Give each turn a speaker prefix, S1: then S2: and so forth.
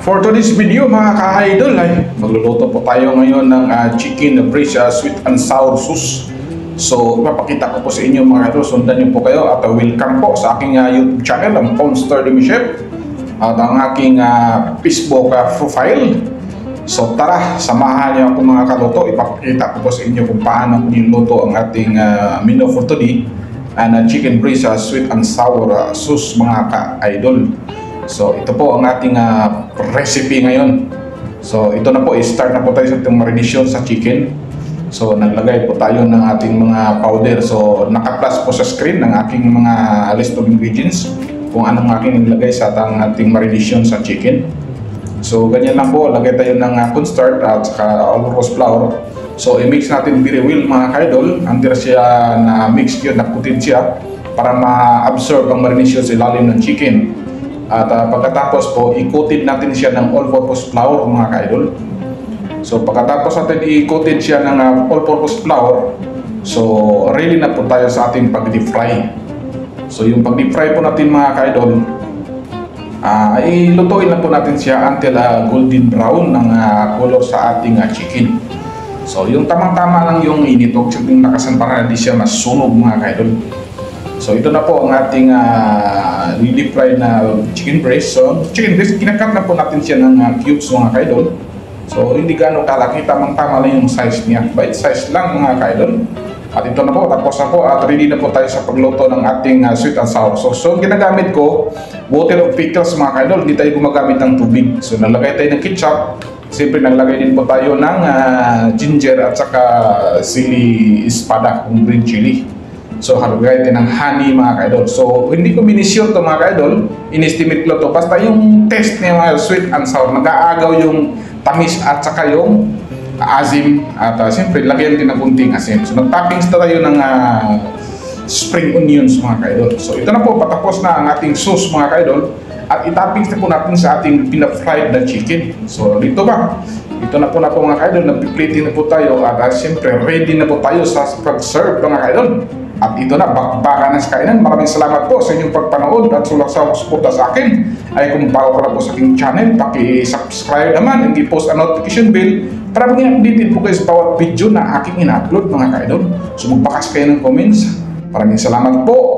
S1: For today's video mga ka-idol ay magluluto po tayo ngayon ng chicken braised sweet and sour sauce. So ipapakita ko po sa inyo mga idol, sundan niyo po kayo at welcome po sa aking YouTube channel, ang Ponster de Chef, at ang aking Facebook profile. So tara, samahan niyo ako mga kaluto, ipapakita ko po sa inyo kung paano niluto ang ating menu for today, chicken braised sweet and sour sauce mga ka-idol. So ito po ang ating recipe ngayon. So ito na po, start na po tayo sa ating marination sa chicken. So naglagay po tayo ng ating mga powder. So naka-plus po sa screen ng aking mga list of ingredients kung anong aking nilagay sa ating marination sa chicken. So ganyan lang po, lagay tayo ng cornstarch at saka all-purpose flour. So i-mix natin very well mga ka-idol until siya na mix yun, nakutin siya para ma-absorb ang marination sa ilalim ng chicken. At pagkatapos po, i-coated natin siya ng all-purpose flour mga ka-idol. So pagkatapos natin i-coated siya ng all-purpose flour, so ready na po tayo sa ating pag-deep fry. So yung pag-deep fry po natin mga ka-idol, ilutuin na po natin siya until golden brown ng color sa ating chicken. So yung tamang-tama lang yung inito, yung nakasan para hindi siya masunog mga ka-idol. So ito na po ang ating deep fry na chicken breast. So chicken breast, kinakat na po natin siya ng cubes mga ka-idol. So hindi gaano kalaki, tamang-tama lang yung size niya. Bite size lang mga ka-idol. At ito na po, tapos na po at ready na po tayo sa pagluto ng ating sweet and sour sauce. So ginagamit ko, water of pickles mga ka-idol, hindi tayo gumagamit ng tubig. So nalagay tayo ng ketchup. Siyempre naglagay din po tayo ng ginger at saka sili espada, kung green chili. So halagay tayo ng honey mga ka-idol. So hindi ko minisure to mga ka-idol, in-estimate ko to. Basta yung taste niya mga sweet and sour, nag-aagaw yung tamis at saka yung asim. At siyempre lagyan din ng kunting asin. So nag-toppings na tayo ng spring onions mga ka-idol. So ito na po, patapos na ang ating sauce mga ka-idol. At itoppings na po natin sa ating pinafried na chicken. So dito ba? Ito na po mga ka-idol, nagpiplating na po tayo at siyempre ready na po tayo sa pag-serve mga ka-idol. At ito na, bakbakan na sa kainan. Maraming salamat po sa inyong pagpanood at sa suporta sa akin. Ay kung bago ka na po sa aking channel, paki-subscribe naman and i-post ang notification bell para maging updated po kayo sa bawat video na aking ina-upload mga ka-idol. So magbakas kayo ng comments. Maraming salamat po.